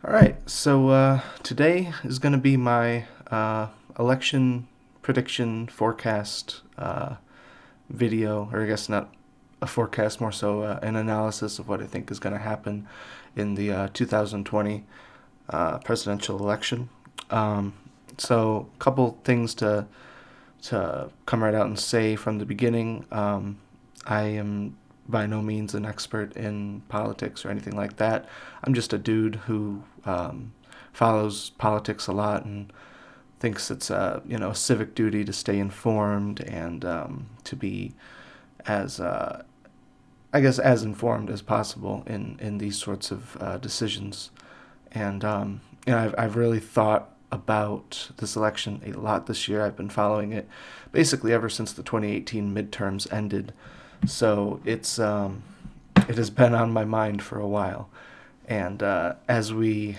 All right, so today is going to be my election prediction forecast video, or I guess not a forecast, more so an analysis of what I think is going to happen in the 2020 presidential election. So, a couple things to come right out and say from the beginning. I am by no means an expert in politics or anything like that. I'm just a dude who follows politics a lot and thinks it's a civic duty to stay informed and to be as I guess as informed as possible in these sorts of decisions. And I've really thought about this election a lot this year. I've been following it basically ever since the 2018 midterms ended. So it has been on my mind for a while. And as we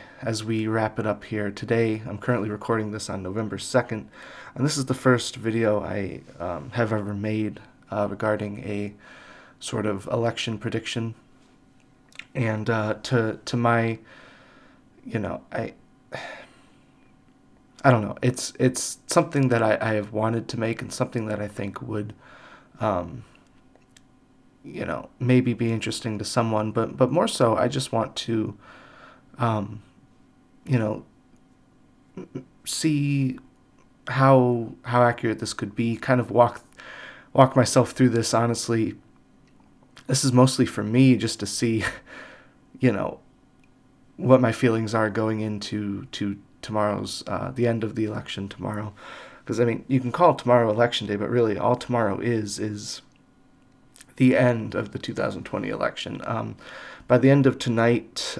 wrap it up here today, I'm currently recording this on November 2nd, and this is the first video I have ever made regarding a sort of election prediction. And to my, I don't know. It's something that I have wanted to make and something that I think would, maybe be interesting to someone. But more so, I just want to, um, you know, see how accurate this could be. Kind of walk myself through this. Honestly, this is mostly for me, just to see, you know, what my feelings are going into tomorrow's the end of the election tomorrow. Because I mean, you can call tomorrow election day, but really all tomorrow is the end of the 2020 election. By the end of tonight,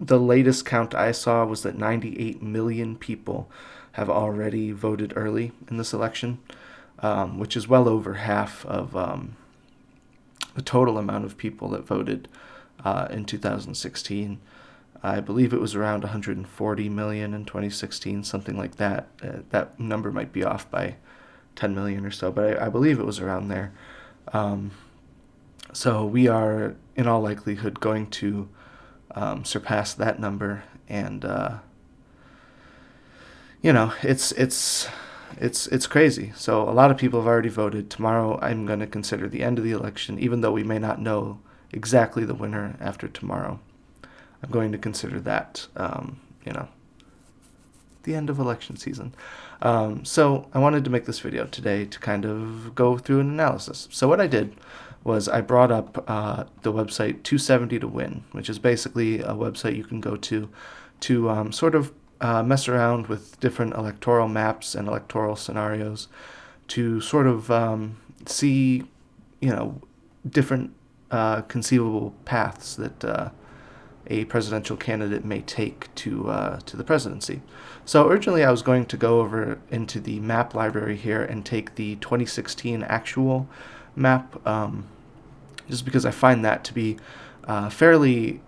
the latest count I saw was that 98 million people have already voted early in this election, which is well over half of the total amount of people that voted in 2016. I believe it was around 140 million in 2016, something like that. That number might be off by 10 million or so, but I believe it was around there. So we are, in all likelihood, going to surpass that number, and it's crazy. So a lot of people have already voted. Tomorrow, I'm going to consider the end of the election, even though we may not know exactly the winner after tomorrow. I'm going to consider that, the end of election season. So I wanted to make this video today to kind of go through an analysis. So what I did was I brought up the website 270 to Win, which is basically a website you can go to sort of mess around with different electoral maps and electoral scenarios to sort of see, different conceivable paths that a presidential candidate may take to the presidency. So originally I was going to go over into the map library here and take the 2016 actual map, just because I find that to be fairly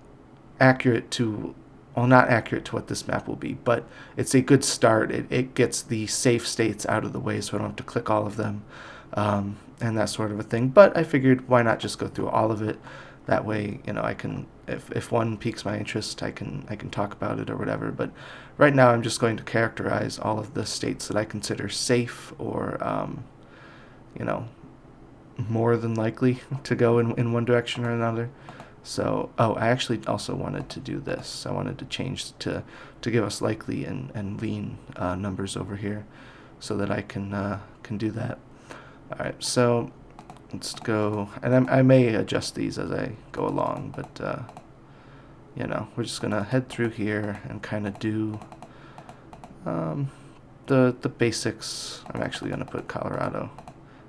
accurate to, well, not accurate to what this map will be, but it's a good start. It gets the safe states out of the way so I don't have to click all of them, and that sort of a thing. But I figured, why not just go through all of it? That way, I can, if one piques my interest, I can talk about it or whatever. But right now, I'm just going to characterize all of the states that I consider safe or, more than likely to go in one direction or another. So, I actually also wanted to do this. I wanted to change to give us likely and lean numbers over here, so that I can do that. All right, so let's go, and I may adjust these as I go along, but we're just gonna head through here and kind of do the basics. I'm actually gonna put Colorado.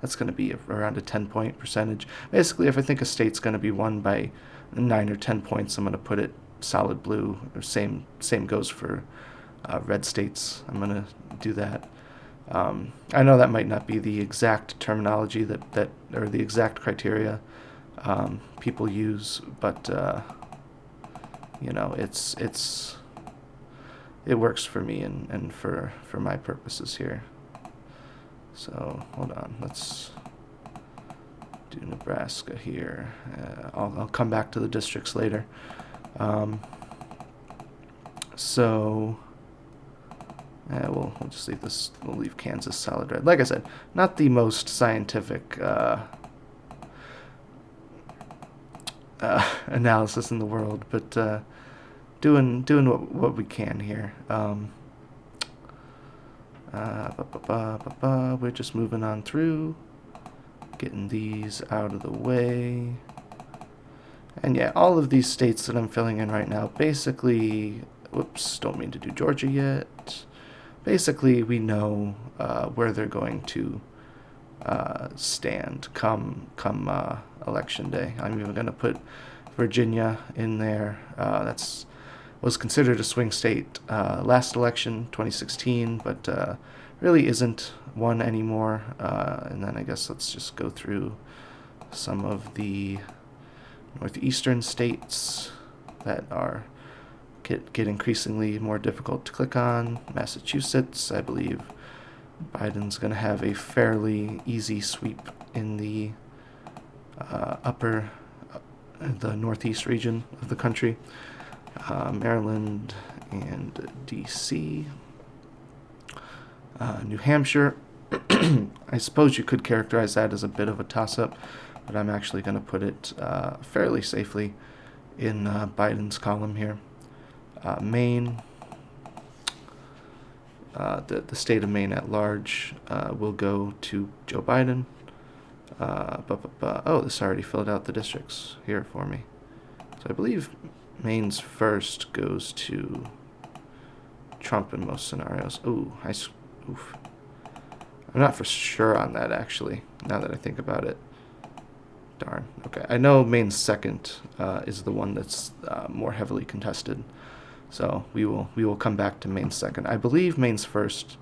That's gonna be around a 10-point percentage. Basically, if I think a state's gonna be won by 9 or 10 points, I'm gonna put it solid blue. Or same goes for red states. I'm gonna do that. I know that might not be the exact terminology that or the exact criteria people use, but it works for me and for my purposes here. So hold on, let's do Nebraska here. I'll come back to the districts later. So we'll just leave this. We'll leave Kansas solid red. Like I said, not the most scientific analysis in the world, but doing what we can here. We're just moving on through, getting these out of the way. And yeah, all of these states that I'm filling in right now, basically, whoops, don't mean to do Georgia yet. Basically, we know where they're going to stand come election day. I'm even going to put Virginia in there. That's was considered a swing state last election, 2016, but really isn't one anymore. And then I guess let's just go through some of the northeastern states that are get increasingly more difficult to click on. Massachusetts, I believe Biden's going to have a fairly easy sweep in the the northeast region of the country. Maryland and D.C. New Hampshire, I suppose you could characterize that as a bit of a toss-up, but I'm actually going to put it fairly safely in Biden's column here. Maine, the state of Maine at large will go to Joe Biden. Oh, this already filled out the districts here for me. So I believe Maine's first goes to Trump in most scenarios. Oof. I'm not for sure on that, actually, now that I think about it. Darn. Okay, I know Maine's second is the one that's more heavily contested. So we will come back to Maine's second. I believe Maine's first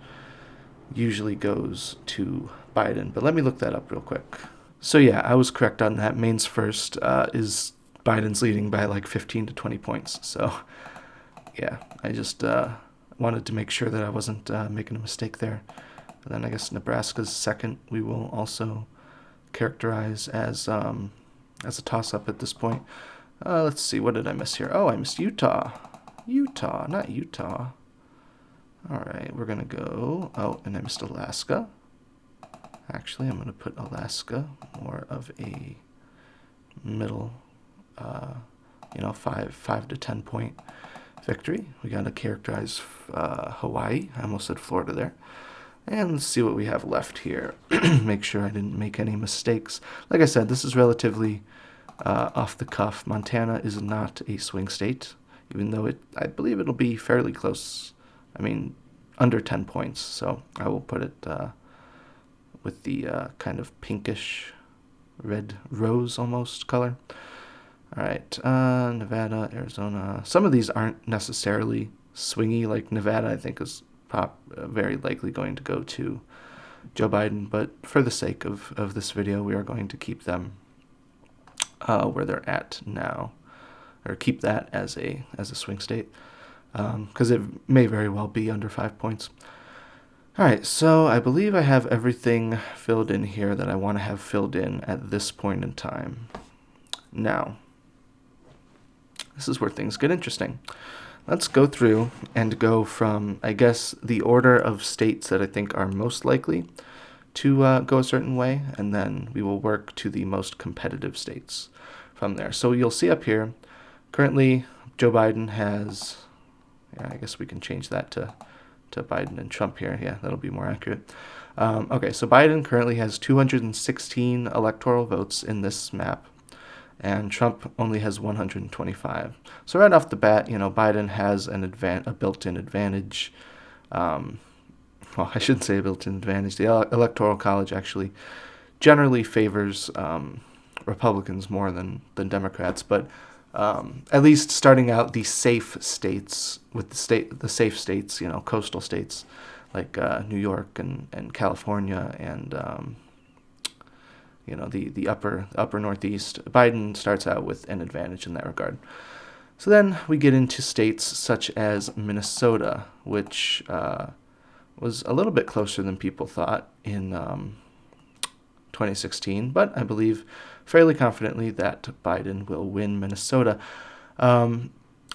usually goes to Biden, but let me look that up real quick. So yeah, I was correct on that. Maine's first is Biden's leading by like 15 to 20 points. So yeah, I just wanted to make sure that I wasn't making a mistake there. And then I guess Nebraska's second we will also characterize as a toss-up at this point. Let's see, what did I miss here? Oh, I missed Utah. Utah, not Utah. All right, we're going to go... Oh, and I missed Alaska. Actually, I'm going to put Alaska more of a middle, 5 to 10 point victory. We got to characterize Hawaii. I almost said Florida there. And let's see what we have left here. Make sure I didn't make any mistakes. Like I said, this is relatively off the cuff. Montana is not a swing state, even though I believe it'll be fairly close. I mean, under 10 points. So I will put it with the kind of pinkish red rose almost color. All right, Nevada, Arizona. Some of these aren't necessarily swingy. Like Nevada, I think is very likely going to go to Joe Biden, but for the sake of this video, we are going to keep them where they're at now, or keep that as a swing state, because it may very well be under 5 points. All right, so I believe I have everything filled in here that I want to have filled in at this point in time. Now, this is where things get interesting. Let's go through and go from, I guess, the order of states that I think are most likely to go a certain way, and then we will work to the most competitive states from there. So you'll see up here, currently Joe Biden has, I guess we can change that to Biden and Trump here. Yeah, that'll be more accurate. Okay, so Biden currently has 216 electoral votes in this map, and Trump only has 125. So right off the bat, Biden has a built-in advantage. Well, I shouldn't say a built-in advantage. The Electoral College actually generally favors Republicans more than Democrats, but at least starting out the safe states with the safe states, coastal states like New York and California and the upper Northeast, Biden starts out with an advantage in that regard. So then we get into states such as Minnesota, which was a little bit closer than people thought in 2016, but I believe fairly confidently that Biden will win Minnesota.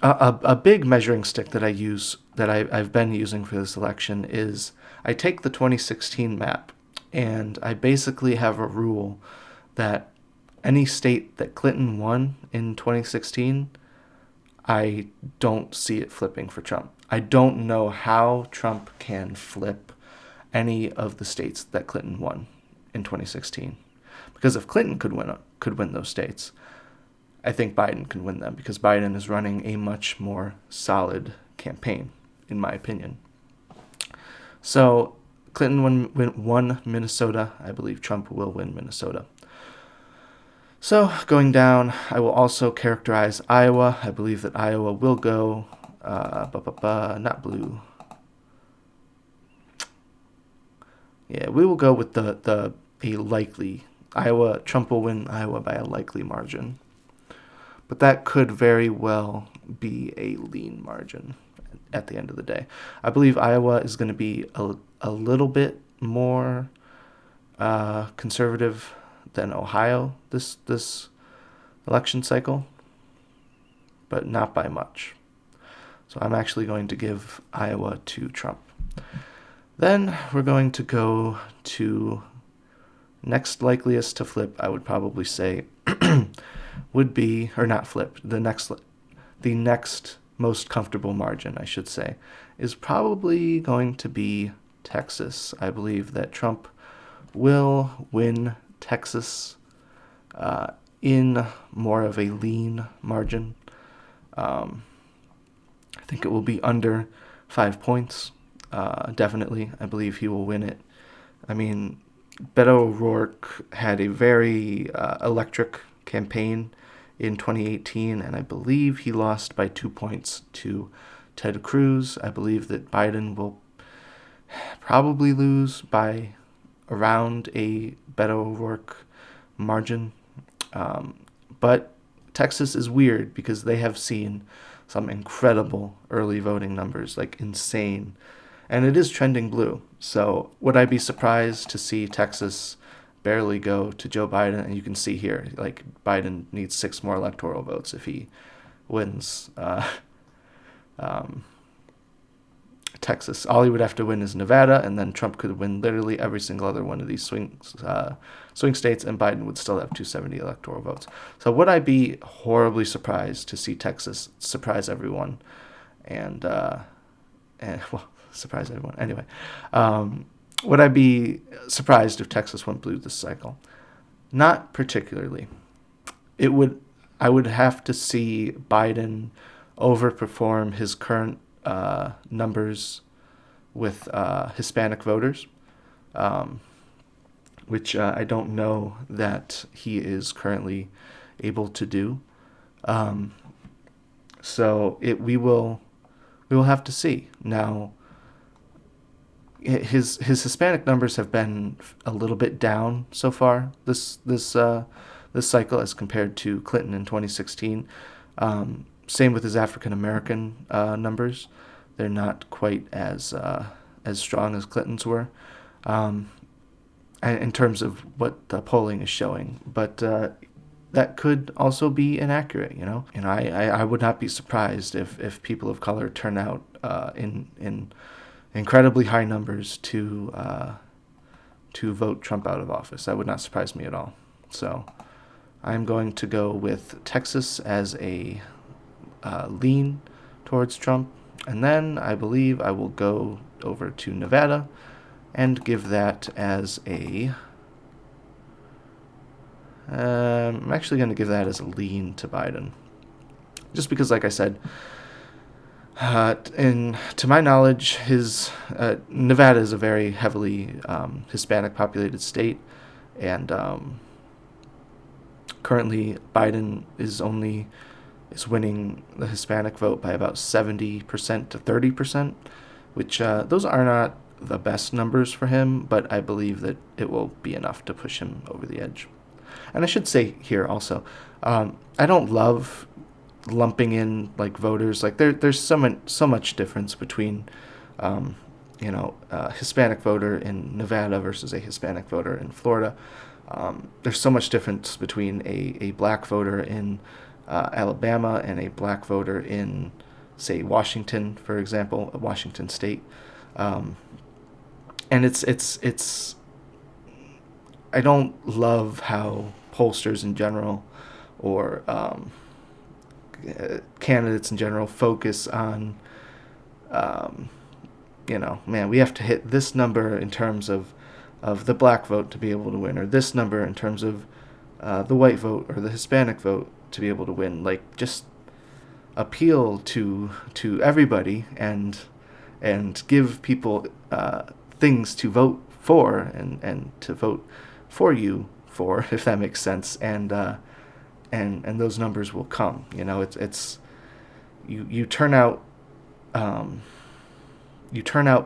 A big measuring stick that I've been using for this election is I take the 2016 map and I basically have a rule that any state that Clinton won in 2016, I don't see it flipping for Trump. I don't know how Trump can flip any of the states that Clinton won in 2016. Because if Clinton could win those states, I think Biden can win them because Biden is running a much more solid campaign, in my opinion. So Clinton won Minnesota. I believe Trump will win Minnesota. So going down, I will also characterize Iowa. I believe that Iowa will go, not blue. Yeah, we will go with a likely Iowa. Trump will win Iowa by a likely margin. But that could very well be a lean margin at the end of the day. I believe Iowa is going to be a little bit more conservative than Ohio this election cycle, but not by much. So I'm actually going to give Iowa to Trump. Then we're going to go to next likeliest to flip, I would probably say, would be, or not flip, the next most comfortable margin, I should say, is probably going to be Texas. I believe that Trump will win Texas in more of a lean margin. I think it will be under 5 points. Definitely, I believe he will win it. I mean, Beto O'Rourke had a very electric campaign in 2018, and I believe he lost by 2 points to Ted Cruz. I believe that Biden will probably lose by around a Beto O'Rourke margin. But Texas is weird because they have seen some incredible early voting numbers, like insane. And it is trending blue. So would I be surprised to see Texas barely go to Joe Biden? And you can see here, like, Biden needs 6 more electoral votes if he wins Texas. All he would have to win is Nevada, and then Trump could win literally every single other one of these swing states, and Biden would still have 270 electoral votes. So would I be horribly surprised to see Texas surprise everyone, and well, surprise everyone anyway? Would I be surprised if Texas went blue this cycle? Not particularly. I would have to see Biden overperform his current numbers with Hispanic voters, which I don't know that he is currently able to do. So we will have to see. Now, his Hispanic numbers have been a little bit down so far this cycle as compared to Clinton in 2016. Same with his African American numbers; they're not quite as strong as Clinton's were, in terms of what the polling is showing. But that could also be inaccurate, And I would not be surprised if people of color turn out in incredibly high numbers to vote Trump out of office. That would not surprise me at all. So I'm going to go with Texas as a lean towards Trump, and then I believe I will go over to Nevada and give that as a I'm actually going to give that as a lean to Biden, just because, like I said, to my knowledge, his Nevada is a very heavily Hispanic populated state, and currently Biden is winning the Hispanic vote by about 70% to 30%, which those are not the best numbers for him, but I believe that it will be enough to push him over the edge. And I should say here also, I don't love lumping in like voters. Like there's so much difference between a Hispanic voter in Nevada versus a Hispanic voter in Florida. There's so much difference between a black voter in Alabama and a black voter in, say, Washington, for example, Washington State. Um, and it's I don't love how pollsters in general, or candidates in general, focus on, um, man, we have to hit this number in terms of the black vote to be able to win, or this number in terms of the white vote or the Hispanic vote to be able to win. Like, just appeal to everybody, and give people things to vote for, and to vote for you for, if that makes sense. And those numbers will come. It's you turn out,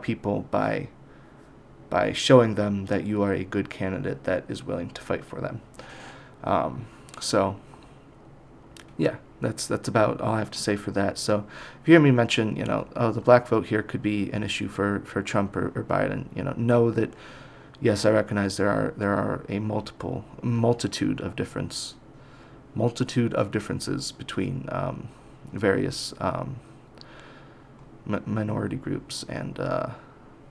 people by showing them that you are a good candidate that is willing to fight for them. So yeah, that's about all I have to say for that. So if you hear me mention, the black vote here could be an issue for Trump or Biden, know that, yes, I recognize there are a multitude of differences between various minority groups, and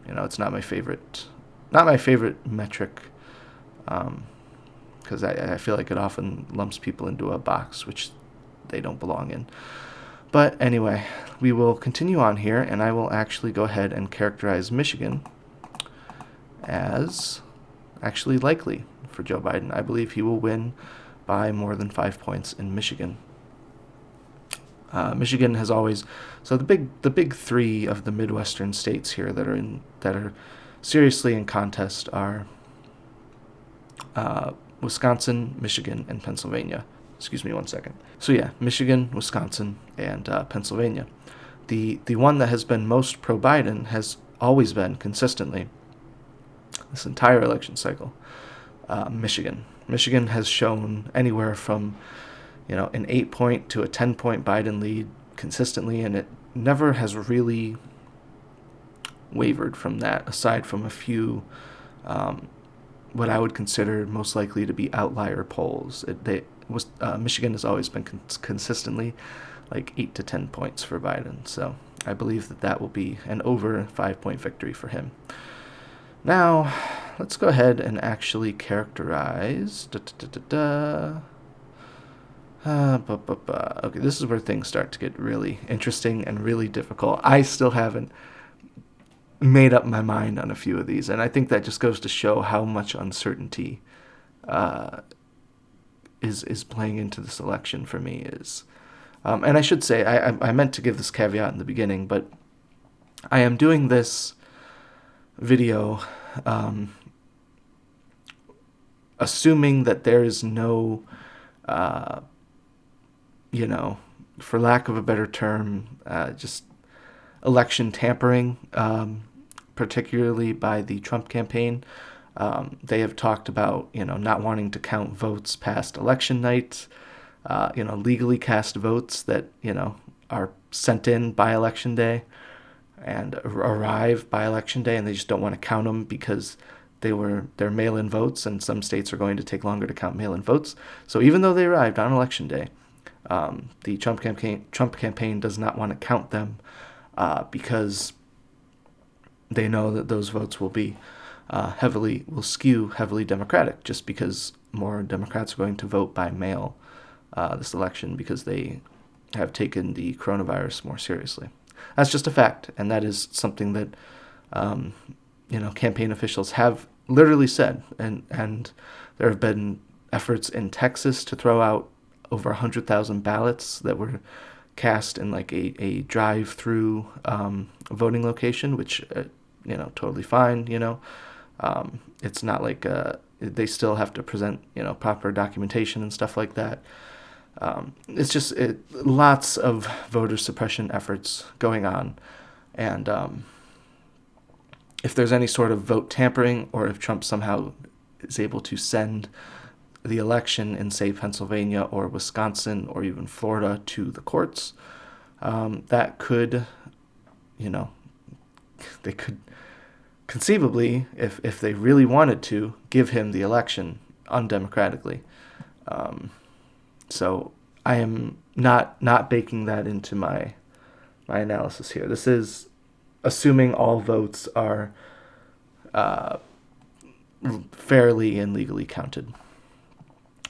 it's not my favorite metric, because I feel like it often lumps people into a box which they don't belong in. But anyway, we will continue on here, and I will actually go ahead and characterize Michigan as actually likely for Joe Biden. I believe he will win by more than 5 points in Michigan. Michigan has always, so the big three of the Midwestern states here that are seriously in contest are Wisconsin, Michigan, and Pennsylvania. Excuse me one second. So yeah, Michigan, Wisconsin, and Pennsylvania. The one that has been most pro-Biden has always been, consistently, this entire election cycle, Michigan. Michigan has shown anywhere from, an 8-point to a 10-point Biden lead consistently, and it never has really wavered from that, aside from a few what I would consider most likely to be outlier polls. Michigan has always been consistently like 8 to 10 points for Biden, so I believe that will be an over 5-point victory for him. Now, let's go ahead and actually characterize. Okay, this is where things start to get really interesting and really difficult. I still haven't made up my mind on a few of these, and I think that just goes to show how much uncertainty is playing into this election for me. And I should say, I meant to give this caveat in the beginning, but I am doing this video assuming that there is no, for lack of a better term, just election tampering, particularly by the Trump campaign. They have talked about, not wanting to count votes past election night, legally cast votes that, are sent in by election day and arrive by election day, and they just don't want to count them because they're mail-in votes, and some states are going to take longer to count mail-in votes. So even though they arrived on election day, the Trump campaign does not want to count them because they know that those votes will be will skew heavily Democratic, just because more Democrats are going to vote by mail this election because they have taken the coronavirus more seriously. That's just a fact, and that is something that campaign officials have literally said, and there have been efforts in Texas to throw out over 100,000 ballots that were cast in like a drive-through voting location, which totally fine. It's not like they still have to present proper documentation and stuff like that. It's just lots of voter suppression efforts going on, and if there's any sort of vote tampering, or if Trump somehow is able to send the election in, say, Pennsylvania or Wisconsin or even Florida to the courts, that could, they could conceivably, if they really wanted to, give him the election undemocratically. So I am not baking that into my analysis here. This is assuming all votes are fairly and legally counted.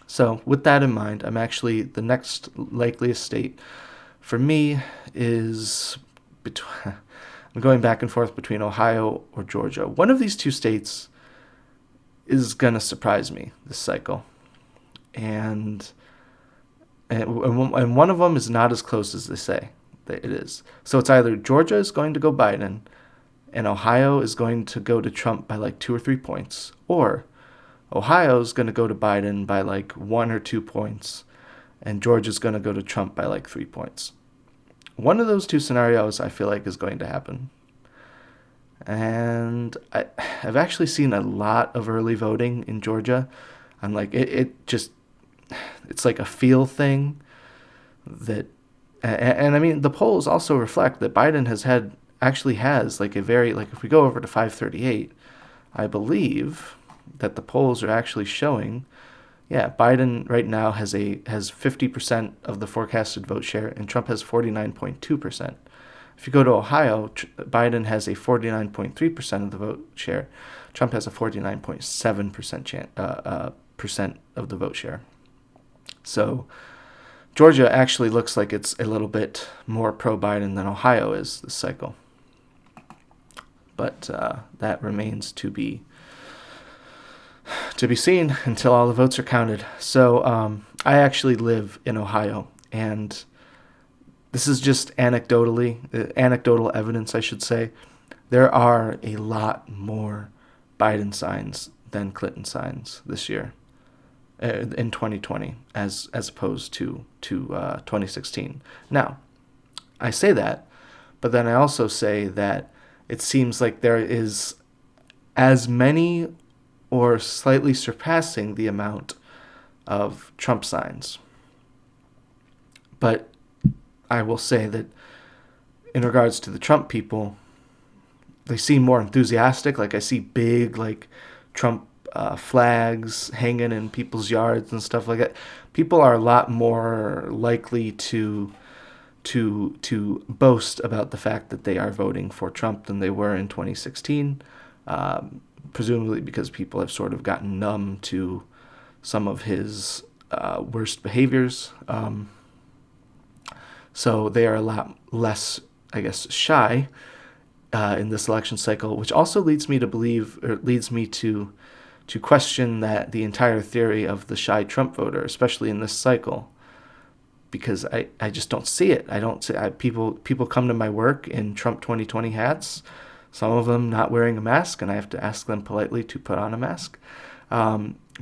So with that in mind, I'm actually, the next likeliest state for me is between, I'm going back and forth between Ohio or Georgia. One of these two states is going to surprise me this cycle. And one of them is not as close as they say that it is. So it's either Georgia is going to go Biden and Ohio is going to go to Trump by like 2 or 3 points, or Ohio is going to go to Biden by like 1 or 2 points, and Georgia's going to go to Trump by like 3 points. One of those two scenarios I feel like is going to happen. And I've actually seen a lot of early voting in Georgia. I'm like, it's like a feel thing that, and I mean, the polls also reflect that Biden actually has like a very, like if we go over to 538, I believe that the polls are actually showing, yeah, Biden right now has 50% of the forecasted vote share, and Trump has 49.2%. If you go to Ohio, Biden has a 49.3% of the vote share. Trump has a 49.7% percent of the vote share. So Georgia actually looks like it's a little bit more pro-Biden than Ohio is this cycle. But that remains to be seen until all the votes are counted. So I actually live in Ohio, and this is just anecdotal evidence, I should say. There are a lot more Biden signs than Clinton signs this year in 2020 as opposed to 2016. Now, I say that, but then I also say that it seems like there is as many or slightly surpassing the amount of Trump signs. But I will say that in regards to the Trump people, they seem more enthusiastic. Like I see big like Trump flags hanging in people's yards and stuff like that. People are a lot more likely to boast about the fact that they are voting for Trump than they were in 2016, presumably because people have sort of gotten numb to some of his worst behaviors. So they are a lot less, I guess, shy in this election cycle, which also leads me to question that the entire theory of the shy Trump voter, especially in this cycle, because I just don't see it. I don't see people come to my work in Trump 2020 hats, some of them not wearing a mask, and I have to ask them politely to put on a mask.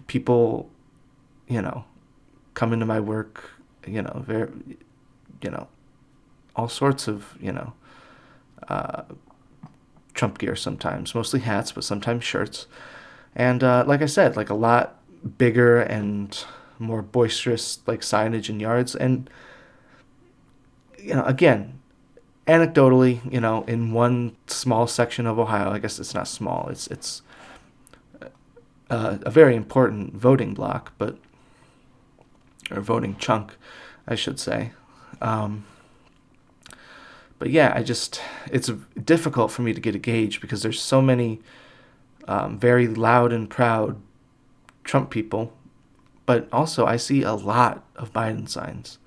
People, come into my work, all sorts of, Trump gear sometimes, mostly hats, but sometimes shirts. And like I said, like a lot bigger and more boisterous like signage in yards. And, again, anecdotally, in one small section of Ohio, I guess it's not small, it's a very important voting block, or voting chunk, I should say. But yeah, it's difficult for me to get a gauge because there's so many very loud and proud Trump people, but also I see a lot of Biden signs,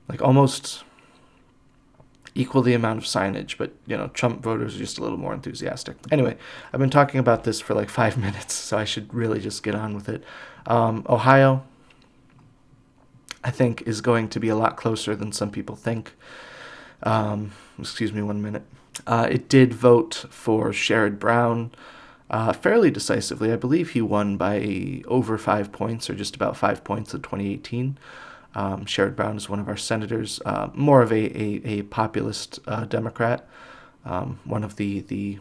like almost equal the amount of signage, but Trump voters are just a little more enthusiastic. Anyway, I've been talking about this for like 5 minutes, so I should really just get on with it. Ohio, I think, is going to be a lot closer than some people think. Excuse me 1 minute. It did vote for Sherrod Brown fairly decisively. I believe he won by over 5 points, or just about 5 points in 2018. Sherrod Brown is one of our senators, more of a populist Democrat, one of the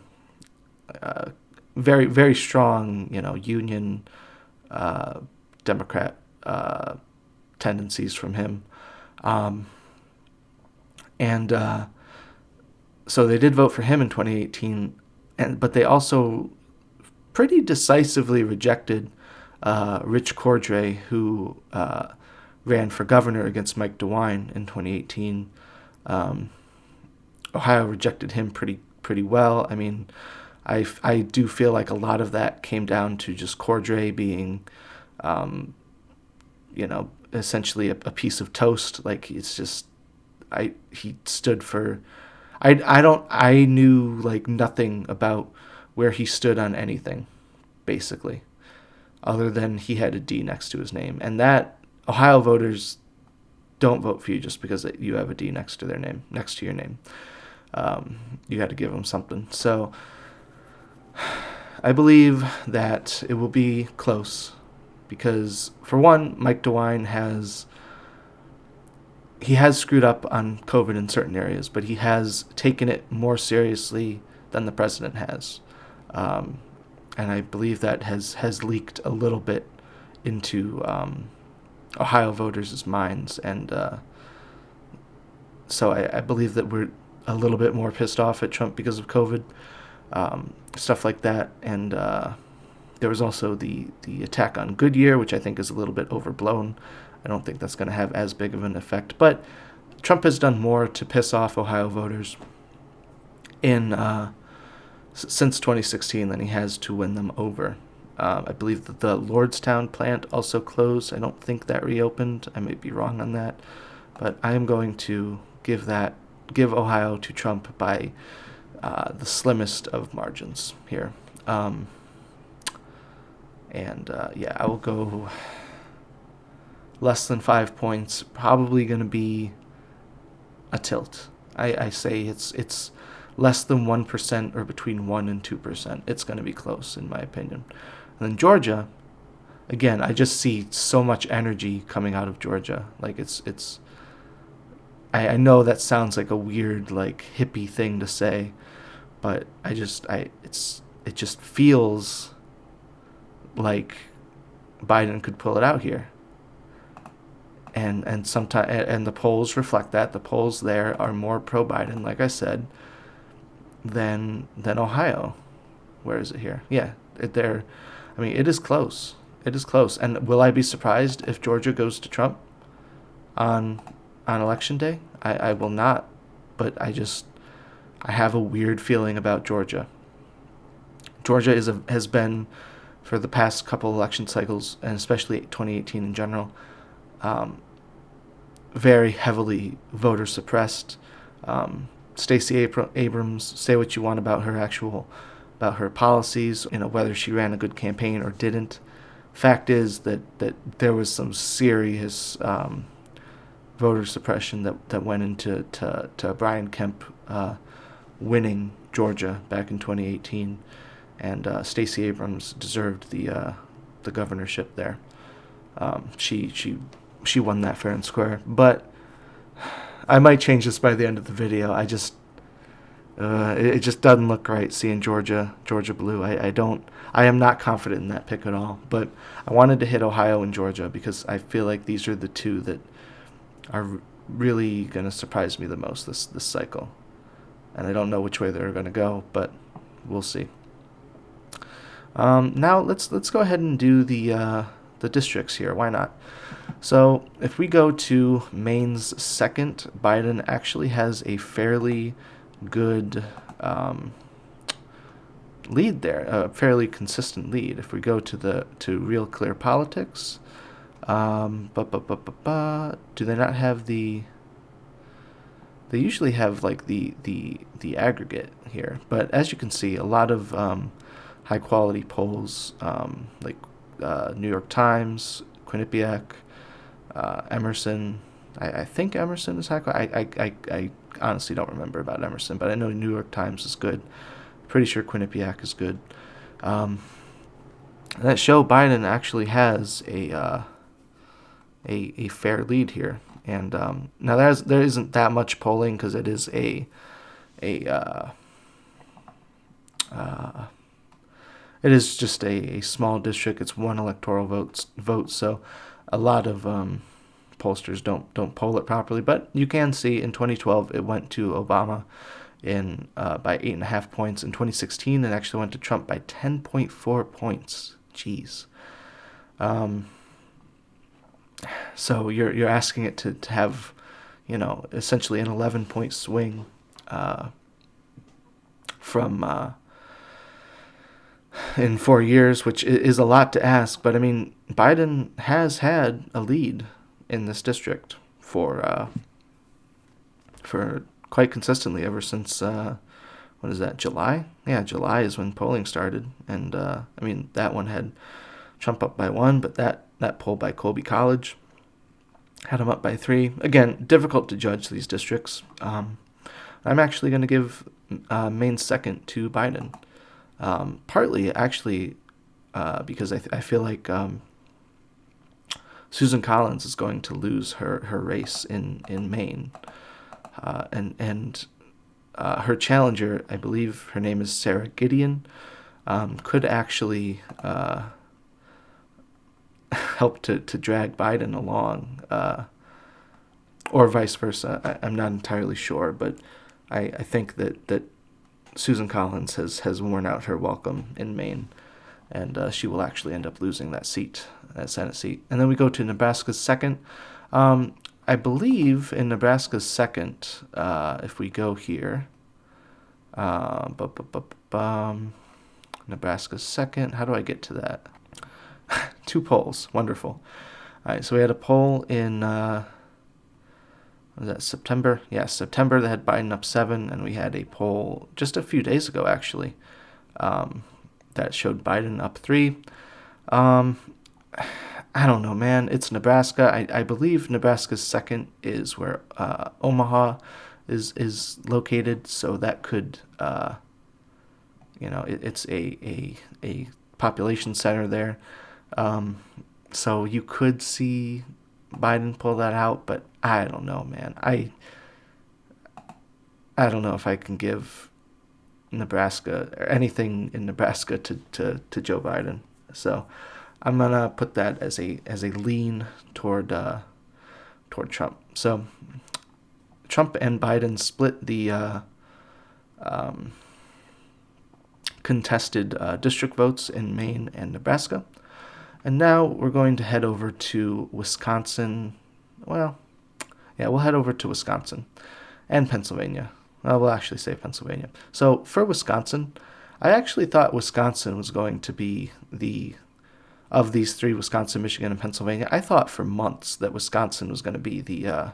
very, very strong, union Democrat tendencies from him. So they did vote for him in 2018, but they also pretty decisively rejected Rich Cordray, who ran for governor against Mike DeWine in 2018. Ohio rejected him pretty well. I mean, I do feel like a lot of that came down to just Cordray being, essentially a piece of toast. Like, it's just, he stood for, I knew like nothing about where he stood on anything, basically, other than he had a D next to his name, and that Ohio voters don't vote for you just because you have a D next to your name. You got to give them something. So I believe that it will be close because, for one, Mike DeWine has screwed up on COVID in certain areas, but he has taken it more seriously than the president has. And I believe that has leaked a little bit into Ohio voters' minds. And so I believe that we're a little bit more pissed off at Trump because of COVID, stuff like that. And there was also the attack on Goodyear, which I think is a little bit overblown. I don't think that's going to have as big of an effect. But Trump has done more to piss off Ohio voters since 2016 than he has to win them over. I believe that the Lordstown plant also closed. I don't think that reopened. I may be wrong on that. But I am going to give Ohio to Trump by the slimmest of margins here. I will go less than 5 points. Probably going to be a tilt. I say it's less than 1% or between 1% and 2%. It's going to be close, in my opinion. And then Georgia, again, I just see so much energy coming out of Georgia. Like, it's. I know that sounds like a weird, like, hippie thing to say, but it just feels like Biden could pull it out here. And sometimes, and the polls reflect that. The polls there are more pro-Biden, like I said, than Ohio. Where is it here? Yeah, it is close. It is close. And will I be surprised if Georgia goes to Trump on election day? I will not. But I have a weird feeling about Georgia. Georgia has been, for the past couple election cycles, and especially 2018 in general, very heavily voter suppressed. Stacey Abrams, say what you want about her policies, whether she ran a good campaign or didn't. Fact is that there was some serious voter suppression that went into Brian Kemp winning Georgia back in 2018, and Stacey Abrams deserved the governorship there. She won that fair and square, but I might change this by the end of the video. It just doesn't look right seeing Georgia blue. I am not confident in that pick at all. But I wanted to hit Ohio and Georgia because I feel like these are the two that are really going to surprise me the most this cycle. And I don't know which way they're going to go, but we'll see. Now let's go ahead and do the districts here. Why not? So if we go to Maine's 2nd, Biden actually has a fairly good lead there, a fairly consistent lead. If we go to Real Clear Politics, do they not have the? They usually have like the aggregate here, but as you can see, a lot of high quality polls, like New York Times, Quinnipiac, Emerson. I think Emerson is high quality. I honestly don't remember about Emerson, but I know New York Times is good. Pretty sure Quinnipiac is good. That show Biden actually has a fair lead here, and now there isn't that much polling because it is it is just a small district. It's one electoral vote, so a lot of pollsters don't poll it properly. But you can see in 2012 it went to Obama by 8.5 points. In 2016 it actually went to Trump by 10.4 points. Jeez. And So you're asking it to have, essentially an 11-point swing from in 4 years, which is a lot to ask. But I mean, Biden has had a lead in this district for quite consistently ever since what is that, July? Yeah, July is when polling started, and I mean that one had Trump up by 1, but that poll by Colby College had him up by 3. Again, difficult to judge these districts. I'm actually going to give Maine second to Biden. Partly, actually, because I feel like Susan Collins is going to lose her race in Maine. And her challenger, I believe her name is Sarah Gideon, could actually help to drag Biden along, or vice versa. I'm not entirely sure, but I think that Susan Collins has worn out her welcome in Maine, and she will actually end up losing that seat, that Senate seat. And then we go to Nebraska's second. I believe in Nebraska's second, if we go here, Nebraska's second, how do I get to that? 2 polls, wonderful. All right, so we had a poll in, was that September? Yeah, September, that had Biden up 7, and we had a poll just a few days ago, actually, that showed Biden up 3. I don't know, man. It's Nebraska. I believe Nebraska's second is where Omaha is located, so that could, it's a population center there. So you could see Biden pull that out, but I don't know, man. I don't know if I can give Nebraska or anything in Nebraska to Joe Biden. So I'm gonna put that as a lean toward Trump. So Trump and Biden split the contested district votes in Maine and Nebraska. And now we're going to head over to Wisconsin. Well, yeah, we'll head over to Wisconsin and Pennsylvania. Well, we'll actually say Pennsylvania. So for Wisconsin, I actually thought Wisconsin was going to be of these 3, Wisconsin, Michigan, and Pennsylvania. I thought for months that Wisconsin was going to be the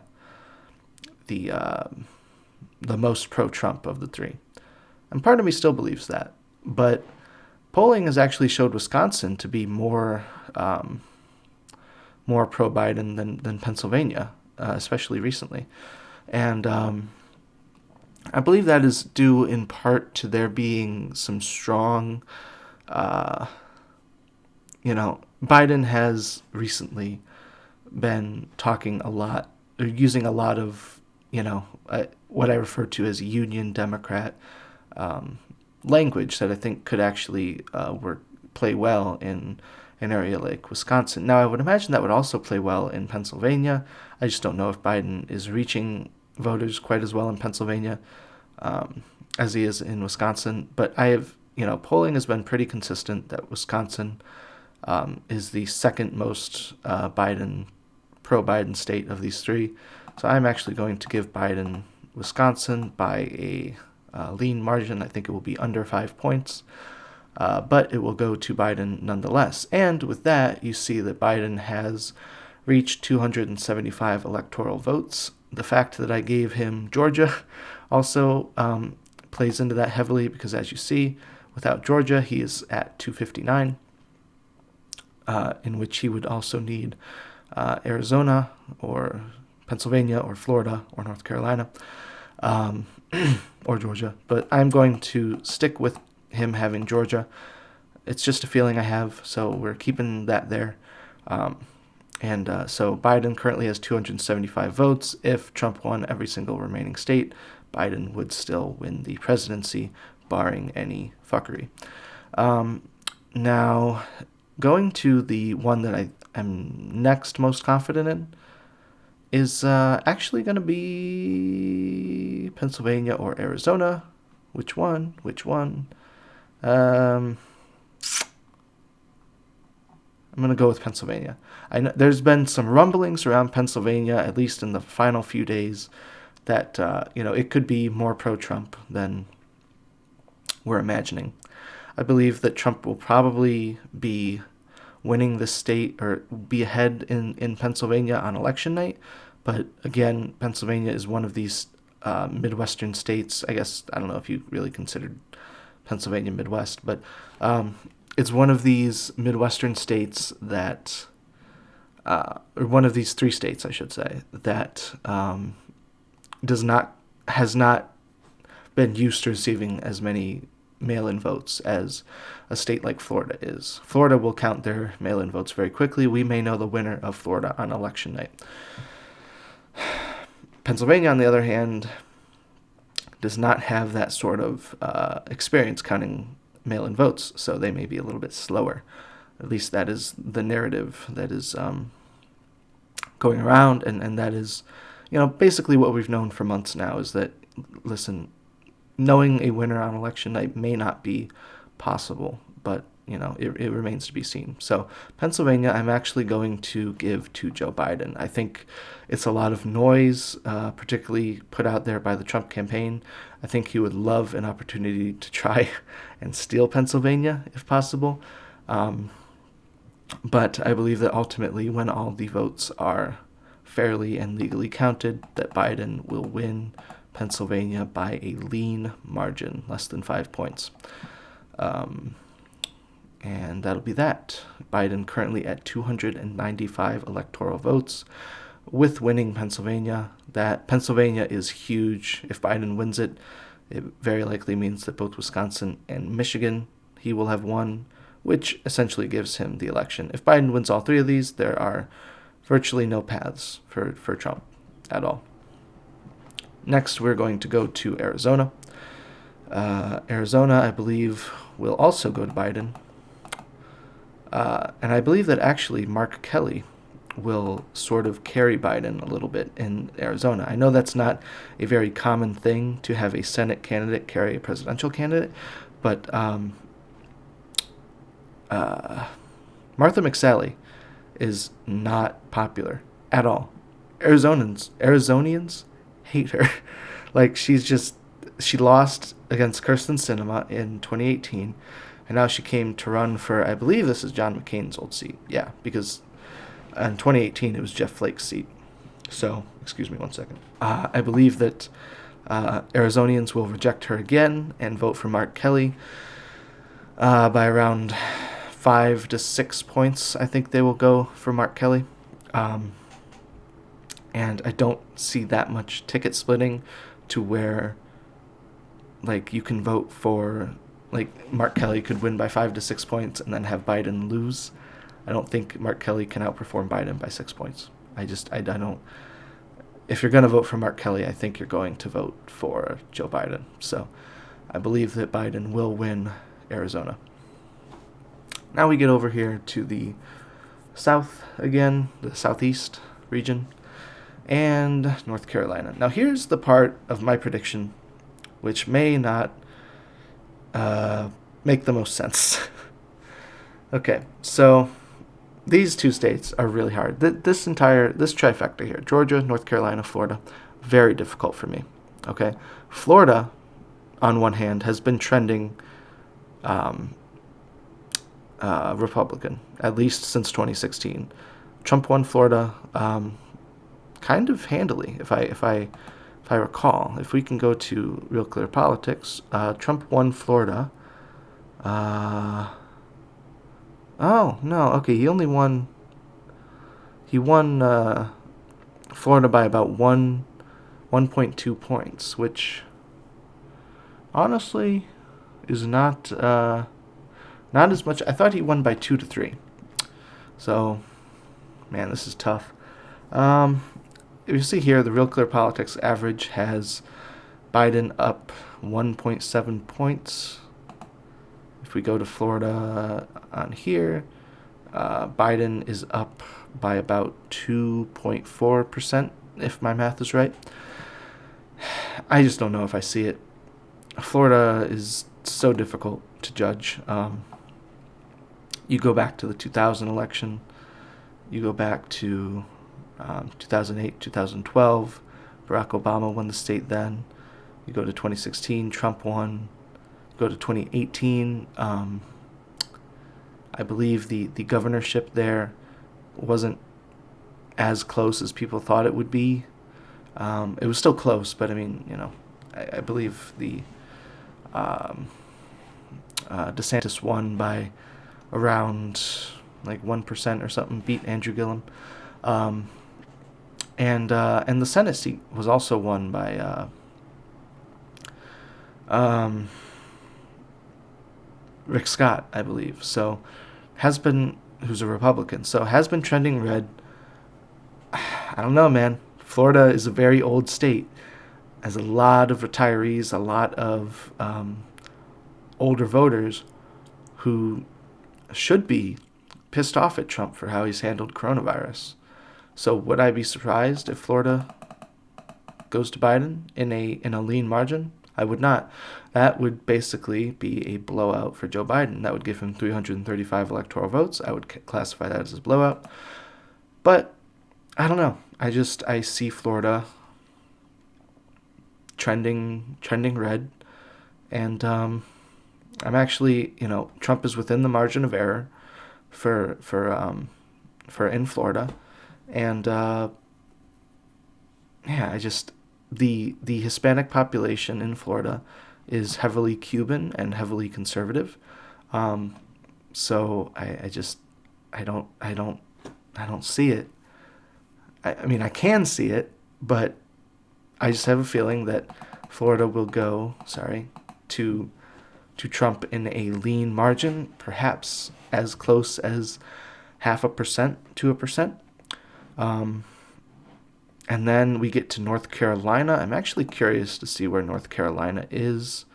most pro-Trump of the 3. And part of me still believes that. But polling has actually showed Wisconsin to be more pro-Biden than Pennsylvania, especially recently. And I believe that is due in part to there being some strong, Biden has recently been talking a lot, or using a lot of, what I refer to as Union Democrat language that I think could actually play well in an area like Wisconsin. Now, I would imagine that would also play well in Pennsylvania. I just don't know if Biden is reaching voters quite as well in Pennsylvania as he is in Wisconsin. But polling has been pretty consistent that Wisconsin is the second most pro-Biden state of these 3. So I'm actually going to give Biden Wisconsin by a lean margin. I think it will be under 5 points, but it will go to Biden nonetheless. And with that, you see that Biden has reached 275 electoral votes. The fact that I gave him Georgia also plays into that heavily, because as you see, without Georgia, he is at 259, in which he would also need Arizona or Pennsylvania or Florida or North Carolina. Or Georgia, but I'm going to stick with him having Georgia. It's just a feeling I have, so we're keeping that there. So Biden currently has 275 votes. If Trump won every single remaining state, Biden would still win the presidency, barring any fuckery. Now, going to the one that I am next most confident in is actually going to be Pennsylvania or Arizona. Which one? I'm going to go with Pennsylvania. I know there's been some rumblings around Pennsylvania, at least in the final few days, that it could be more pro-Trump than we're imagining. I believe that Trump will probably be winning the state or be ahead in Pennsylvania on election night. But again, Pennsylvania is one of these Midwestern states. I guess, I don't know if you really considered Pennsylvania Midwest, but it's one of these Midwestern states that, or one of these three states, I should say, that has not been used to receiving as many mail-in votes as a state like Florida is. Florida will count their mail-in votes very quickly. We may know the winner of Florida on election night. Pennsylvania, on the other hand, does not have that sort of experience counting mail-in votes, so they may be a little bit slower. At least that is the narrative that is going around, and that is, basically what we've known for months now is that, listen, knowing a winner on election night may not be possible, but it remains to be seen. So Pennsylvania, I'm actually going to give to Joe Biden. I think it's a lot of noise, particularly put out there by the Trump campaign. I think he would love an opportunity to try and steal Pennsylvania if possible. But I believe that ultimately, when all the votes are fairly and legally counted, that Biden will win Pennsylvania by a lean margin, less than 5 points. And that'll be that. Biden currently at 295 electoral votes, with winning Pennsylvania. That Pennsylvania is huge. If Biden wins it, it very likely means that both Wisconsin and Michigan he will have won, which essentially gives him the election. If Biden wins all three of these, there are virtually no paths for Trump at all. Next, we're going to go to Arizona. Arizona, I believe, will also go to Biden. And I believe that actually Mark Kelly will sort of carry Biden a little bit in Arizona. I know that's not a very common thing to have a Senate candidate carry a presidential candidate, but Martha McSally is not popular at all. Arizonians hate her. Like, she lost against Kirsten Sinema in 2018, and now she came to run for, I believe this is John McCain's old seat. Yeah, because in 2018 it was Jeff Flake's seat. So, excuse me one second. I believe that Arizonians will reject her again and vote for Mark Kelly by around 5 to 6 points. I think they will go for Mark Kelly. And I don't see that much ticket splitting to where, like, you can vote for, like, Mark Kelly could win by 5 to 6 points and then have Biden lose. I don't think Mark Kelly can outperform Biden by 6 points. I don't. If you're going to vote for Mark Kelly, I think you're going to vote for Joe Biden. So I believe that Biden will win Arizona. Now we get over here to the South again, the Southeast region, and North Carolina. Now here's the part of my prediction which may not make the most sense. Okay, so these two states are really hard. This trifecta here, Georgia, North Carolina, Florida, very difficult for me. Okay, Florida, on one hand, has been trending Republican, at least since 2016. Trump won Florida kind of handily, if I recall. If we can go to Real Clear Politics, Trump won Florida. Oh no, okay, he won Florida by about 1.2 points, which honestly is not as much. I thought he won by 2 to 3. So, man, this is tough. If you see here, the Real Clear Politics average has Biden up 1.7 points. If we go to Florida on here, Biden is up by about 2.4%, if my math is right. I just don't know if I see it. Florida is so difficult to judge. You go back to the 2000 election. You go back to 2008, 2012. Barack Obama won the state then. You go to 2016, Trump won. Go to 2018. I believe the governorship there wasn't as close as people thought it would be. It was still close, but I mean, I believe the DeSantis won by around like 1% or something, beat Andrew Gillum. And the Senate seat was also won by Rick Scott, I believe. So who's a Republican, so has been trending red. I don't know, man. Florida is a very old state. Has a lot of retirees, a lot of older voters who should be pissed off at Trump for how he's handled coronavirus. So would I be surprised if Florida goes to Biden in a lean margin? I would not. That would basically be a blowout for Joe Biden. That would give him 335 electoral votes. I would classify that as a blowout. But I don't know. I see Florida trending red, and I'm actually, Trump is within the margin of error for in Florida, and the Hispanic population in Florida is heavily Cuban and heavily conservative, so I don't see it. I mean, I can see it, but I just have a feeling that Florida will go, to Trump in a lean margin, perhaps as close as 0.5% to 1%. And then we get to North Carolina. I'm actually curious to see where North Carolina is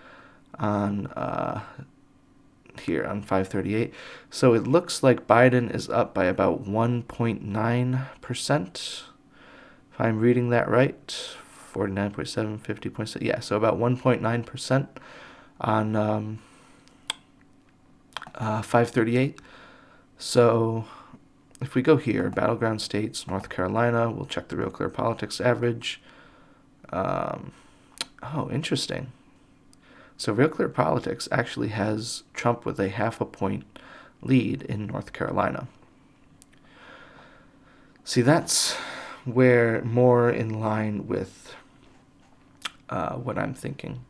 on here on 538. So it looks like Biden is up by about 1.9%. If I'm reading that right, 49.7, 50.7. Yeah, so about 1.9% on 538. So if we go here, battleground states, North Carolina, we'll check the Real Clear Politics average. Interesting. So Real Clear Politics actually has Trump with a 0.5 point lead in North Carolina. See, that's where more in line with what I'm thinking.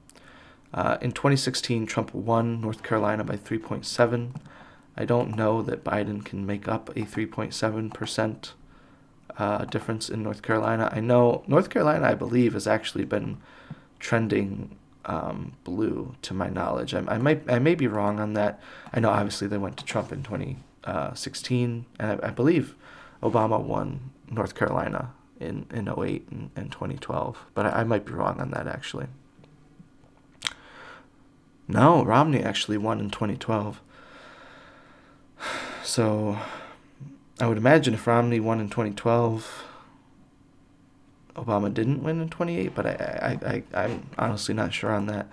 In 2016, Trump won North Carolina by 3.7. I don't know that Biden can make up a 3.7% difference in North Carolina. I know North Carolina, I believe, has actually been trending blue, to my knowledge. I may be wrong on that. I know obviously they went to Trump in 2016, and I believe Obama won North Carolina in 2008 and 2012, but I might be wrong on that actually. No, Romney actually won in 2012. So I would imagine if Romney won in 2012, Obama didn't win in 2008, but I'm honestly not sure on that.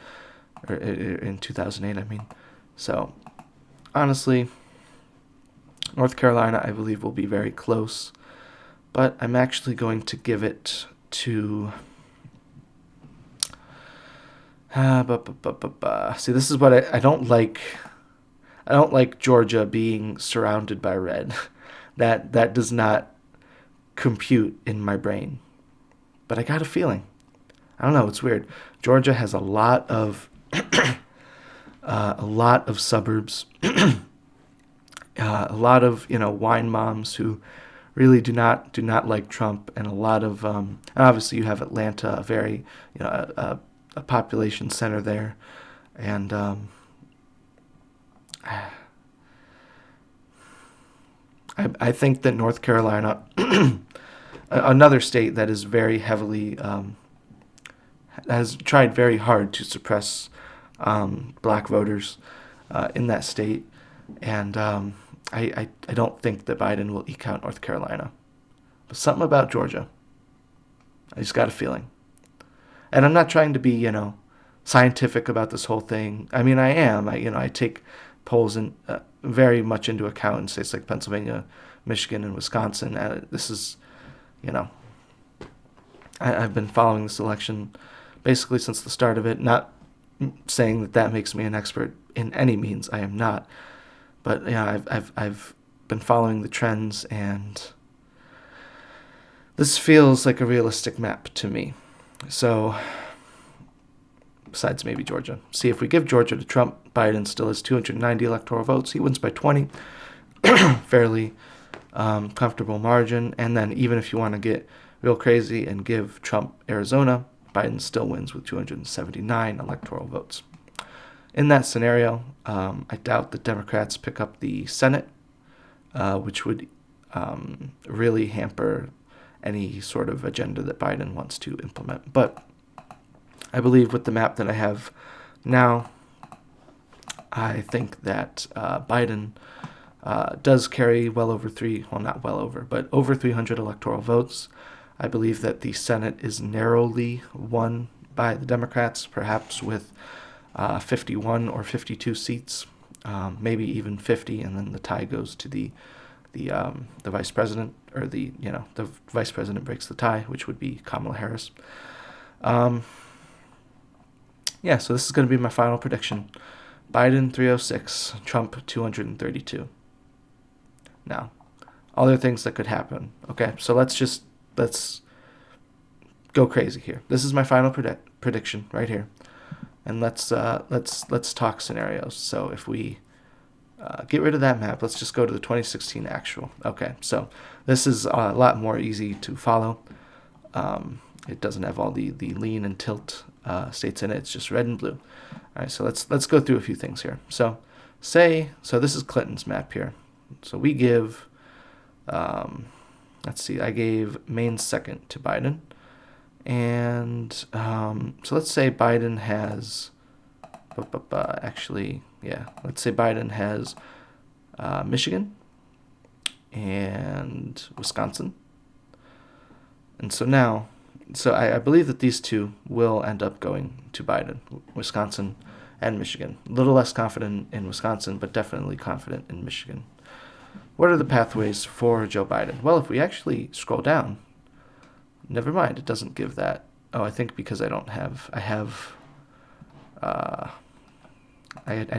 Or in 2008, I mean. So honestly, North Carolina, I believe, will be very close, but I'm actually going to give it to... See, this is what I don't like. I don't like Georgia being surrounded by red. That does not compute in my brain. But I got a feeling. I don't know. It's weird. Georgia has a lot of suburbs, a lot of wine moms who really do not like Trump, and a lot of obviously you have Atlanta, a very a population center there, and I think that North Carolina, another state that is very heavily has tried very hard to suppress black voters in that state, and I don't think that Biden will eke out North Carolina. But something about Georgia, I just got a feeling. And I'm not trying to be, scientific about this whole thing. I mean, I am. I take polls in, very much into account in states like Pennsylvania, Michigan, and Wisconsin. This is, you know, I've been following this election basically since the start of it. Not saying that that makes me an expert in any means. I am not. But yeah, I've been following the trends, and this feels like a realistic map to me. So, besides maybe Georgia. See, if we give Georgia to Trump, Biden still has 290 electoral votes. He wins by 20. Fairly comfortable margin. And then even if you want to get real crazy and give Trump Arizona, Biden still wins with 279 electoral votes. In that scenario, I doubt the Democrats pick up the Senate, which would really hamper any sort of agenda that Biden wants to implement. But I believe with the map that I have now, I think that Biden does carry well over not well over, but over 300 electoral votes. I believe that the Senate is narrowly won by the Democrats, perhaps with 51 or 52 seats, maybe even 50, and then the tie goes to the vice president, or the vice president breaks the tie, which would be Kamala Harris. Yeah, so this is going to be my final prediction. Biden 306, Trump 232. Now, other things that could happen. Okay, so let's go crazy here. This is my final prediction right here, and let's talk scenarios. So if we get rid of that map, let's just go to the 2016 actual. Okay, so this is a lot more easy to follow. It doesn't have all the lean and tilt states in it. It's just red and blue. All right, so let's go through a few things here. So this is Clinton's map here. So we give, let's see, I gave Maine's second to Biden. And so let's say Biden has, let's say Biden has Michigan and Wisconsin. And so I believe that these two will end up going to Biden, Wisconsin and Michigan. A little less confident in Wisconsin, but definitely confident in Michigan. What are the pathways for Joe Biden? Well, if we actually scroll down, never mind, it doesn't give that. Oh, I think because I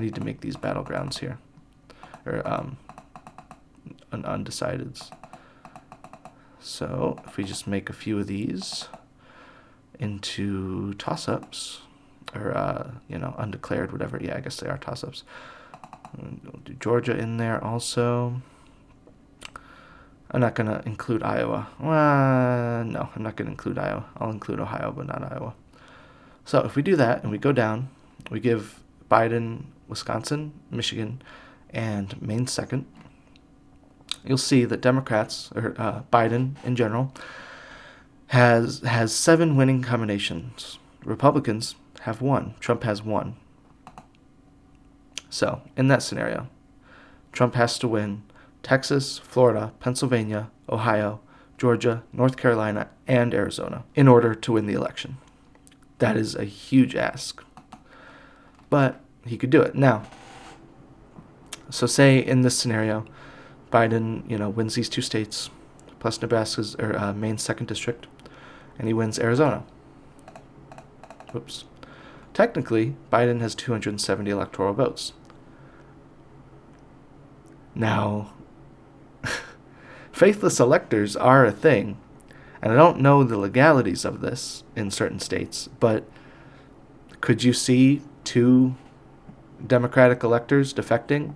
need to make these battlegrounds here, or undecideds. So if we just make a few of these into toss-ups, or undeclared, whatever. Yeah, I guess they are toss-ups. We'll do Georgia in there also. I'm not going to include Iowa. No, I'm not going to include Iowa. I'll include Ohio, but not Iowa. So if we do that and we go down, we give Biden, Wisconsin, Michigan, and Maine second, you'll see that Democrats, or Biden in general, has 7 winning combinations. Republicans have 1. Trump has 1. So in that scenario, Trump has to win Texas, Florida, Pennsylvania, Ohio, Georgia, North Carolina, and Arizona in order to win the election. That is a huge ask. But he could do it. Now, so say in this scenario, Biden, wins these 2 states, plus Nebraska's, or Maine's second district, and he wins Arizona. Whoops. Technically, Biden has 270 electoral votes. Now, faithless electors are a thing, and I don't know the legalities of this in certain states, but could you see 2 Democratic electors defecting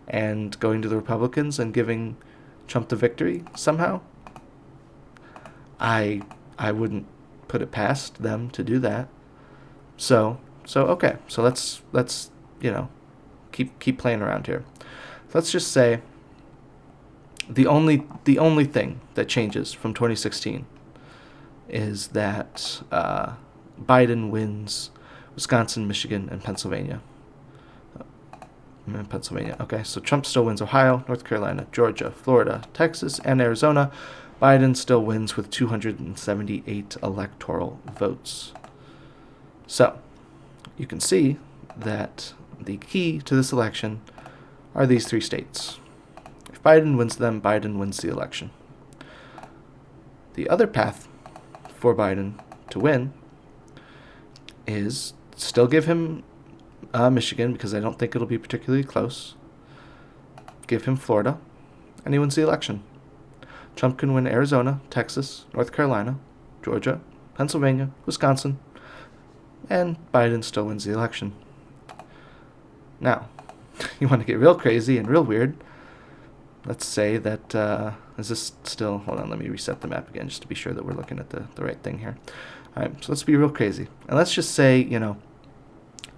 and going to the Republicans and giving Trump the victory somehow? I wouldn't put it past them to do that. So okay. So let's keep playing around here. Let's just say the only thing that changes from 2016 is that Biden wins Wisconsin, Michigan, and Pennsylvania. Okay, so Trump still wins Ohio, North Carolina, Georgia, Florida, Texas, and Arizona. Biden still wins with 278 electoral votes. So, you can see that the key to this election are these 3 states. If Biden wins them, Biden wins the election. The other path for Biden to win is still give him Michigan, because I don't think it'll be particularly close. Give him Florida, and he wins the election. Trump can win Arizona, Texas, North Carolina, Georgia, Pennsylvania, Wisconsin, and Biden still wins the election. Now, you want to get real crazy and real weird. Let's say that, is this still, hold on, let me reset the map again just to be sure that we're looking at the right thing here. All right, so let's be real crazy. And let's just say,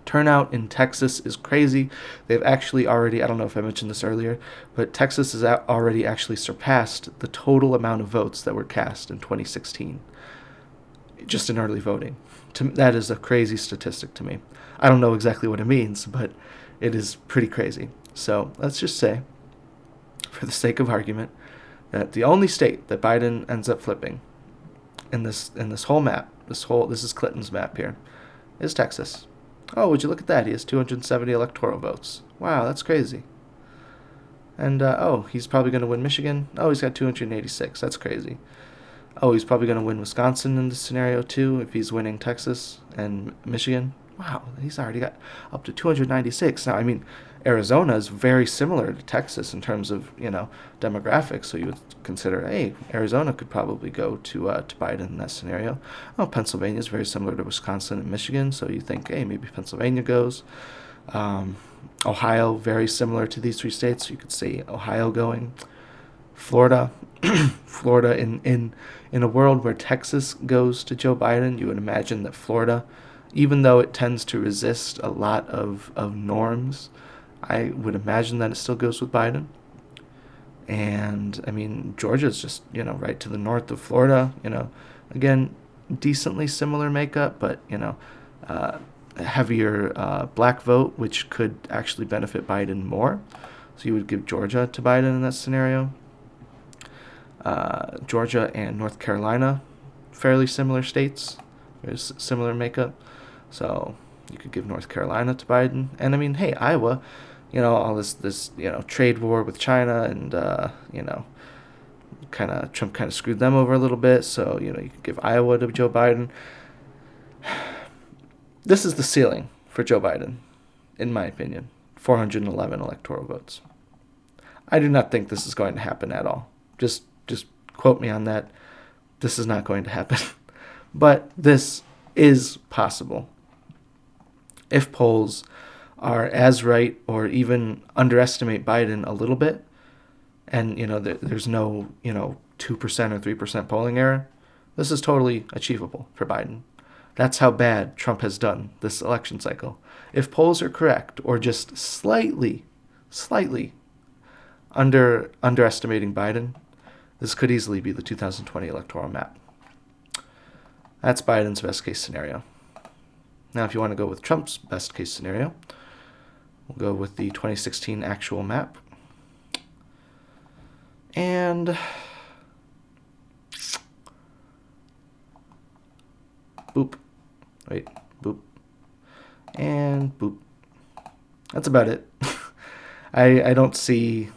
turnout in Texas is crazy. They've actually already, I don't know if I mentioned this earlier, but Texas has already actually surpassed the total amount of votes that were cast in 2016, just in early voting. That is a crazy statistic to me. I don't know exactly what it means, but it is pretty crazy. So let's just say, for the sake of argument, that the only state that Biden ends up flipping in this whole map, this is Clinton's map here, is Texas. Oh, would you look at that? He has 270 electoral votes. Wow, that's crazy. And, he's probably going to win Michigan. Oh, he's got 286. That's crazy. Oh, he's probably going to win Wisconsin in this scenario, too, if he's winning Texas and Michigan. Wow, he's already got up to 296. Now, I mean, Arizona is very similar to Texas in terms of, demographics, so you would consider, hey, Arizona could probably go to Biden in that scenario. Oh, Pennsylvania is very similar to Wisconsin and Michigan, so you think, hey, maybe Pennsylvania goes. Ohio, very similar to these 3 states, so you could see Ohio going. Florida, Florida in a world where Texas goes to Joe Biden, you would imagine that Florida, even though it tends to resist a lot of norms, I would imagine that it still goes with Biden. And, I mean, Georgia's just, right to the north of Florida, again, decently similar makeup, but, heavier black vote, which could actually benefit Biden more. So you would give Georgia to Biden in that scenario. Georgia and North Carolina, fairly similar states, very similar makeup. So you could give North Carolina to Biden. And I mean, hey, Iowa, all this trade war with China and, Trump kind of screwed them over a little bit. So, you could give Iowa to Joe Biden. This is the ceiling for Joe Biden, in my opinion, 411 electoral votes. I do not think this is going to happen at all. Just quote me on that. This is not going to happen. But this is possible. If polls are as right or even underestimate Biden a little bit, and, there's no, 2% or 3% polling error, this is totally achievable for Biden. That's how bad Trump has done this election cycle. If polls are correct or just slightly underestimating Biden, this could easily be the 2020 electoral map. That's Biden's best case scenario. Now, if you want to go with Trump's best case scenario, we'll go with the 2016 actual map. And boop. Wait, boop. And boop. That's about it. I don't see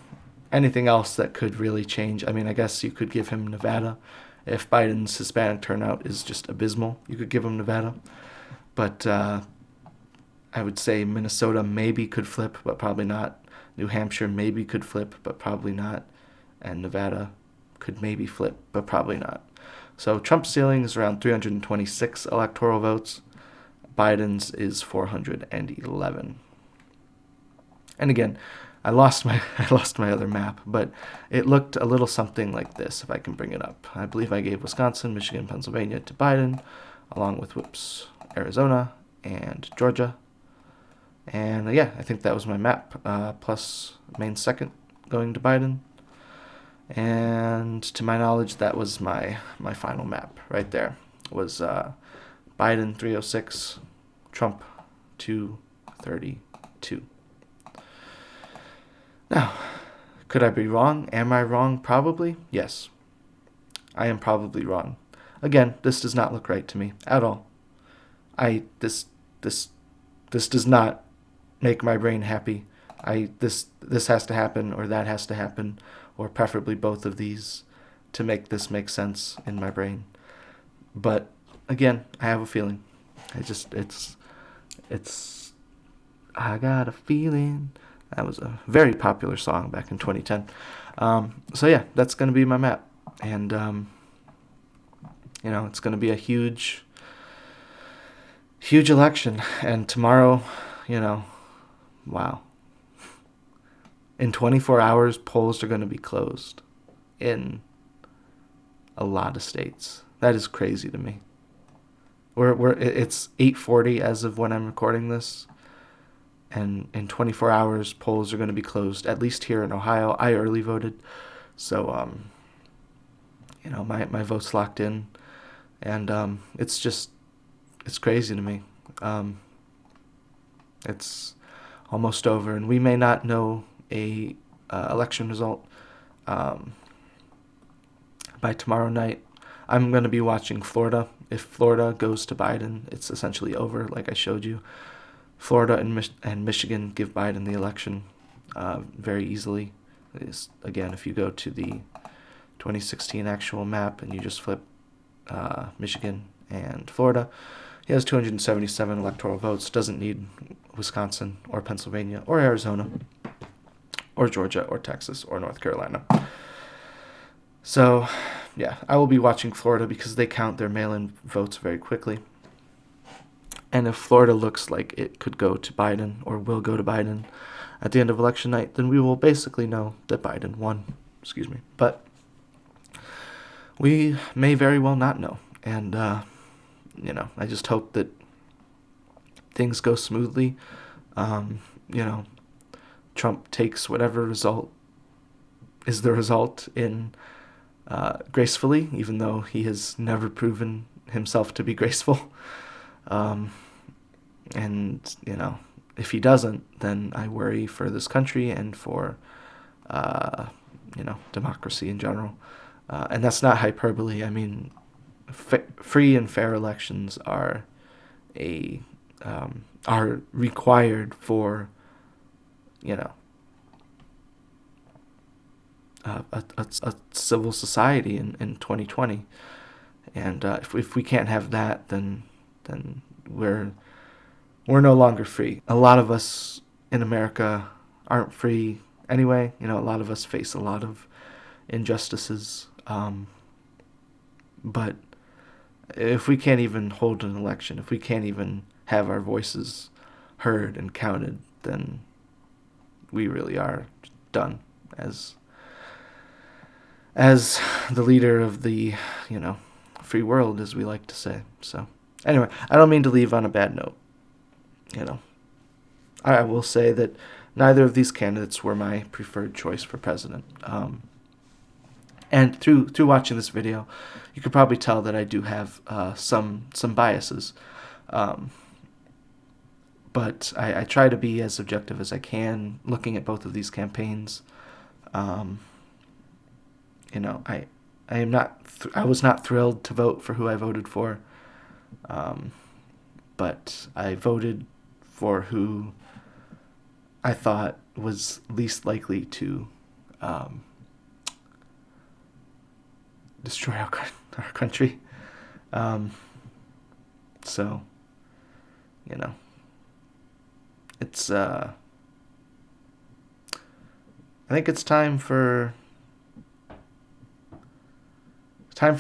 anything else that could really change. I mean, I guess you could give him Nevada. If Biden's Hispanic turnout is just abysmal, you could give him Nevada. But I would say Minnesota maybe could flip, but probably not. New Hampshire maybe could flip, but probably not. And Nevada could maybe flip, but probably not. So Trump's ceiling is around 326 electoral votes. Biden's is 411. And again, I lost my other map, but it looked a little something like this, if I can bring it up. I believe I gave Wisconsin, Michigan, Pennsylvania to Biden, along with, Arizona and Georgia. And I think that was my map, plus Maine second going to Biden. And to my knowledge, that was my final map right there. It was Biden 306, Trump 232. Now, could I be wrong? Am I wrong? Probably. Yes. I am probably wrong. Again, this does not look right to me at all. This does not make my brain happy this has to happen or that has to happen, or preferably both of these, to make this make sense in my brain. But again, I have a feeling. It's I got a feeling. That was a very popular song back in 2010. So yeah, that's gonna be my map, and it's gonna be a huge election, and tomorrow, wow. In 24 hours, polls are going to be closed in a lot of states. That is crazy to me. It's 8:40 as of when I'm recording this, and in 24 hours, polls are going to be closed. At least here in Ohio, I early voted, so my vote's locked in, and it's crazy to me. It's almost over, and we may not know a election result by tomorrow night. I'm going to be watching Florida. If Florida goes to Biden, it's essentially over, like I showed you. Florida and Michigan give Biden the election very easily. Again, if you go to the 2016 actual map and you just flip Michigan and Florida, he has 277 electoral votes. Doesn't need Wisconsin or Pennsylvania or Arizona or Georgia or Texas or North Carolina. So, yeah, I will be watching Florida because they count their mail-in votes very quickly. And if Florida looks like it could go to Biden or will go to Biden at the end of election night, then we will basically know that Biden won. Excuse me. But we may very well not know. And, I just hope that things go smoothly. Trump takes whatever result is the result in gracefully, even though he has never proven himself to be graceful. And, if he doesn't, then I worry for this country and for, democracy in general. And that's not hyperbole. I mean, free and fair elections are required for, a civil society in 2020, and if we can't have that, then we're no longer free. A lot of us in America aren't free anyway. A lot of us face a lot of injustices, but if we can't even hold an election, if we can't even have our voices heard and counted, then we really are done as the leader of the, free world, as we like to say. So, anyway, I don't mean to leave on a bad note. I will say that neither of these candidates were my preferred choice for president. And through watching this video, you could probably tell that I do have some biases. But I try to be as objective as I can, looking at both of these campaigns. I was not thrilled to vote for who I voted for, but I voted for who I thought was least likely to destroy our country. So, it's I think it's time for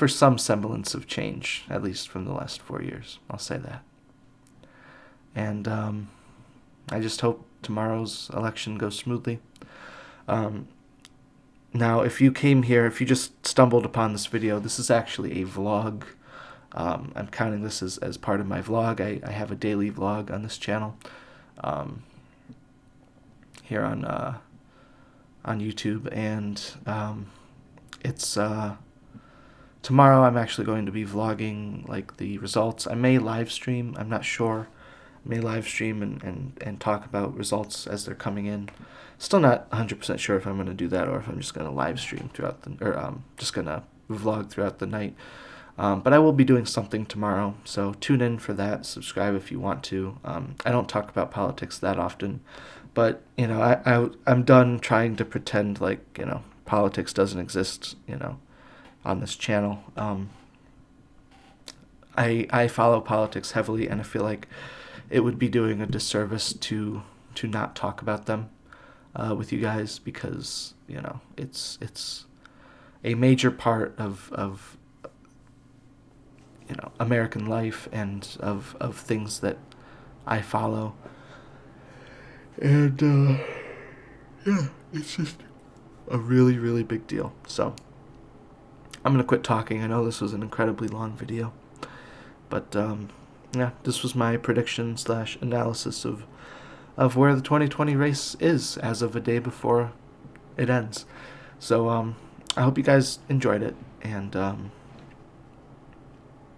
some semblance of change, at least from the last 4 years. I'll say that. And I just hope tomorrow's election goes smoothly. Now, if you came here, if you just stumbled upon this video, this is actually a vlog. I'm counting this as part of my vlog. I have a daily vlog on this channel here on YouTube, and it's tomorrow I'm actually going to be vlogging like the results. I may live stream, I'm not sure. I may live stream and talk about results as they're coming in. Still not 100% sure if I'm going to do that or if I'm just going to live stream throughout just going to vlog throughout the night. But I will be doing something tomorrow, so tune in for that. Subscribe if you want to. I don't talk about politics that often, But I'm done trying to pretend like politics doesn't exist on this channel. I follow politics heavily, and I feel like it would be doing a disservice to not talk about them with you guys, because it's a major part of American life and of things that I follow. And yeah, it's just a really, really big deal. So I'm gonna quit talking. I know this was an incredibly long video, but yeah, this was my prediction / analysis of where the 2020 race is as of a day before it ends. So I hope you guys enjoyed it, and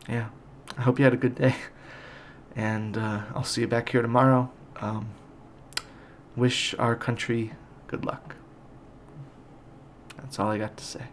yeah, I hope you had a good day, and I'll see you back here tomorrow. Wish our country good luck. That's all I got to say.